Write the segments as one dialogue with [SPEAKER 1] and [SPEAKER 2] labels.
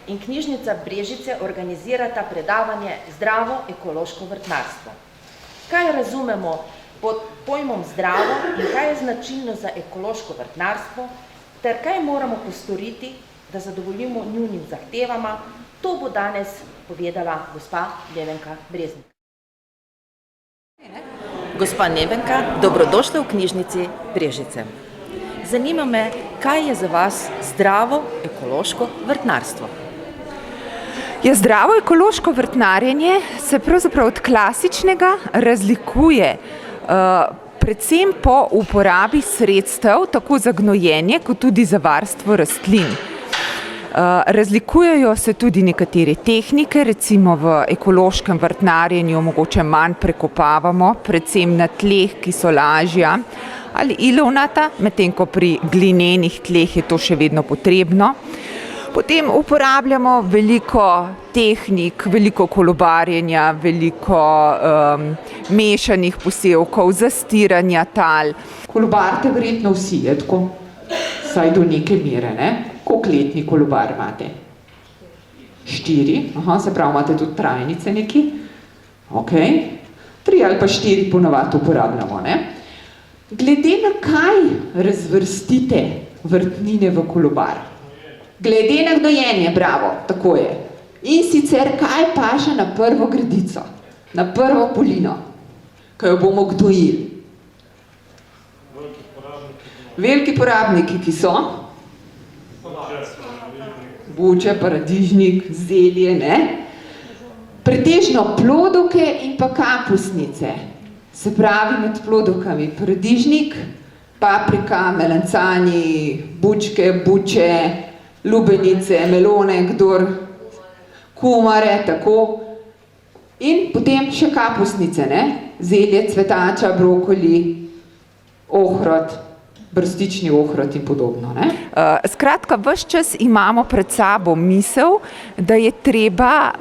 [SPEAKER 1] in knjižnica Brežice organizirata predavanje Zdravo ekološko vrtnarstvo. Kaj razumemo pod pojmom zdravo in kaj je značilno za ekološko vrtnarstvo, ter kaj moramo postoriti, da zadovoljimo njunim zahtevama, to bo danes povedala gospa Nevenka Breznik. Gospa Nevenka, dobrodošla v knjižnici Brežice. Zanima me, kaj je za vas zdravo ekološko vrtnarstvo?
[SPEAKER 2] Zdravo ekološko vrtnarjenje se pravzaprav od klasičnega razlikuje predvsem po uporabi sredstev, tako za gnojenje, kot tudi za varstvo rastlin. Razlikujejo se tudi nekatere tehnike, recimo v ekološkem vrtnarjenju mogoče manj prekopavamo, predvsem na tleh, ki so lažja ali ilovnata, medtem ko pri glinenih tleh je to še vedno potrebno. Potem uporabljamo veliko tehnik, veliko kolobarjenja, veliko mešanih posevkov, zastiranja tal.
[SPEAKER 3] Kolobarite verjetno vsi, je tako? Saj do neke mere, ne? Koliko letni kolobar imate? 4, se pravi, imate tudi trajnice neki? Ok, 3 ali pa 4 ponavadi uporabljamo, ne? Glede na kaj razvrstite vrtnine v kolobar? Glede na gnojenje, bravo, tako je. In sicer, kaj paše na prvo gredico, na prvo polino, ko jo bomo gnojili? Veliki porabniki, ki so? Buče, paradižnik, zelje, ne? Pretežno plodovke in pa kapusnice. Se pravi med plodovkami paradižnik, paprika, melancani, bučke, buče, lubenice, melone, kdor, kumare, tako. In potem še kapusnice, ne? Zelje, cvetača, brokoli, ohrot, brstični ohrot in podobno, ne?
[SPEAKER 2] Skratka, ves čas imamo pred sabo misel, da je treba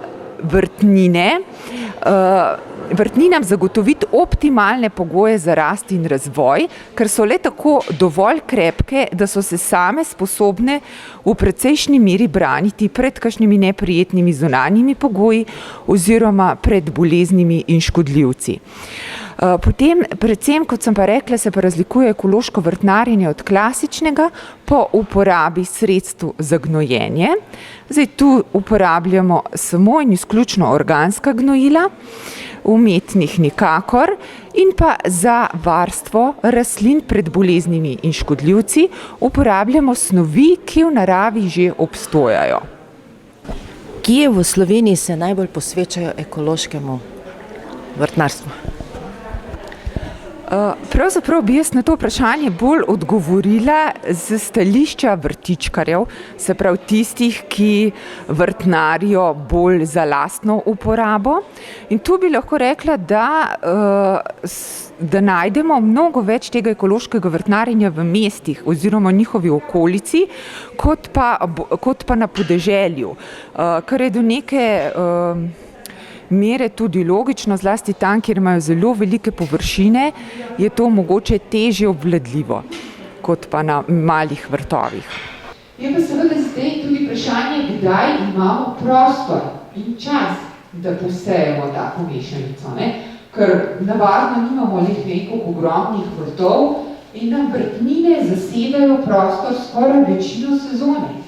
[SPEAKER 2] vrtninam zagotoviti optimalne pogoje za rast in razvoj, ker so le tako dovolj krepke, da so se same sposobne v precejšnji meri braniti pred kakšnimi neprijetnimi zunanjimi pogoji oziroma pred boleznimi in škodljivci. Potem, predvsem, kot sem pa rekla, se pa razlikuje ekološko vrtnarjenje od klasičnega po uporabi sredstev za gnojenje. Zdaj, tu uporabljamo samo in izključno organska gnojila, umetnih nikakor, in pa za varstvo rastlin pred boleznimi in škodljivci uporabljamo snovi, ki v naravi že obstojajo.
[SPEAKER 1] Kje v Sloveniji se najbolj posvečajo ekološkemu vrtnarstvu?
[SPEAKER 2] Pravzaprav bi jaz na to vprašanje bolj odgovorila z stališča vrtičkarjev, se pravi tistih, ki vrtnarijo bolj za lastno uporabo. In tu bi lahko rekla, da najdemo mnogo več tega ekološkega vrtnarjenja v mestih oziroma njihovi okolici, kot pa na podeželju, kar je do neke mere tudi logično, zlasti tam, kjer imajo zelo velike površine, je to mogoče težje obvladljivo, kot pa na malih vrtovih.
[SPEAKER 3] Je pa seveda zdaj tudi vprašanje, kdaj imamo prostor in čas, da posejemo tako mešanico, ne? Ker navadno nimamo nekaj ogromnih vrtov in nam vrtnine zasedajo prostor skoraj večino sezone.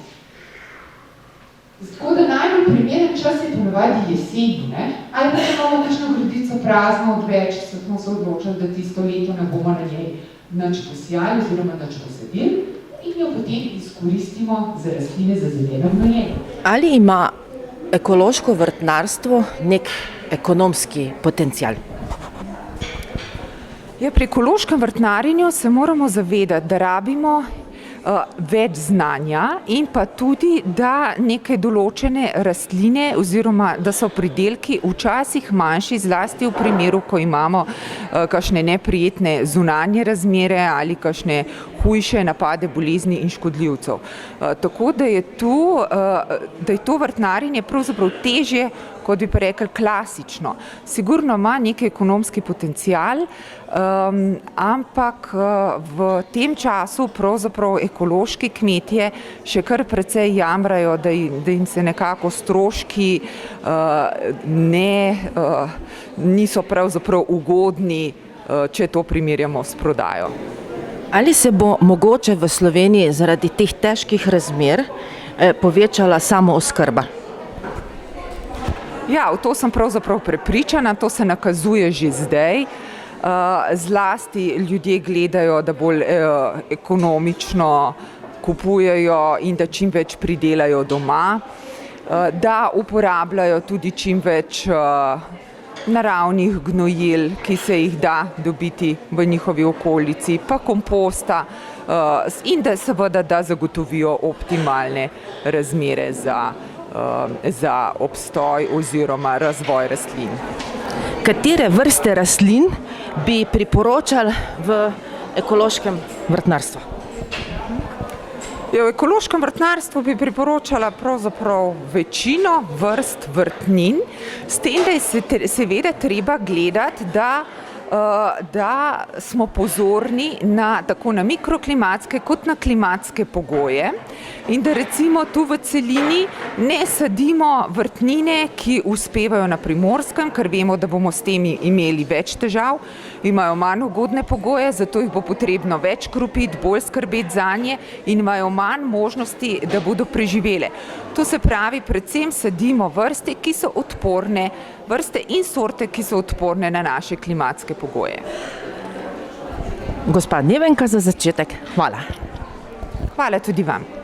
[SPEAKER 3] Tako da najbolj primeren čas je ponavadi jeseni, ne? Ali pa če imamo kakšno gredico prazno odveč, smo se odločili, da tisto leto ne bomo na njej nič posijali oziroma nič posadili in jo potem izkoristimo za rastline za zeleno gnojenje.
[SPEAKER 1] Ali ima ekološko vrtnarstvo nek ekonomski potencial?
[SPEAKER 2] Pri ekološkem vrtnarjenju se moramo zavedati, da rabimo več znanja in pa tudi, da neke določene rastline oziroma da so pridelki včasih manjši, zlasti v primeru, ko imamo kakšne neprijetne zunanje razmere ali kakšne hujše napade bolezni in škodljivcev. Tako da je to vrtnarjenje pravzaprav težje, kot bi pa rekli, klasično. Sigurno ima neki ekonomski potencial, ampak v tem času pravzaprav ekološki kmetje še kar precej jamrajo, da jim se nekako stroški niso pravzaprav ugodni, če to primerjamo s prodajo.
[SPEAKER 1] Ali se bo mogoče v Sloveniji zaradi teh težkih razmer povečala samooskrba?
[SPEAKER 2] Ja, v to sem pravzaprav prepričana, to se nakazuje že zdaj. Zlasti ljudje gledajo, da bolj ekonomično kupujejo in da čim več pridelajo doma, da uporabljajo tudi čim več naravnih gnojil, ki se jih da dobiti v njihovi okolici, pa komposta in da seveda da zagotovijo optimalne razmere za obstoj oziroma razvoj rastlin.
[SPEAKER 1] Katere vrste rastlin bi priporočali v ekološkem vrtnarstvu?
[SPEAKER 2] V ekološkem vrtnarstvu bi priporočala pravzaprav večino vrst vrtnin, s tem, da je seveda treba gledati, da smo pozorni tako na mikroklimatske kot na klimatske pogoje in da recimo tu v celini ne sadimo vrtnine, ki uspevajo na Primorskem, ker vemo, da bomo s temi imeli več težav, imajo manj ugodne pogoje, zato jih bo potrebno več kropiti, bolj skrbeti zanje in imajo manj možnosti, da bodo preživele. To se pravi, predvsem sadimo vrste, ki so odporne, vrste in sorte, ki so odporne na naše klimatske pogoje.
[SPEAKER 1] Gospa Nevenka, za začetek hvala.
[SPEAKER 2] Hvala tudi vam.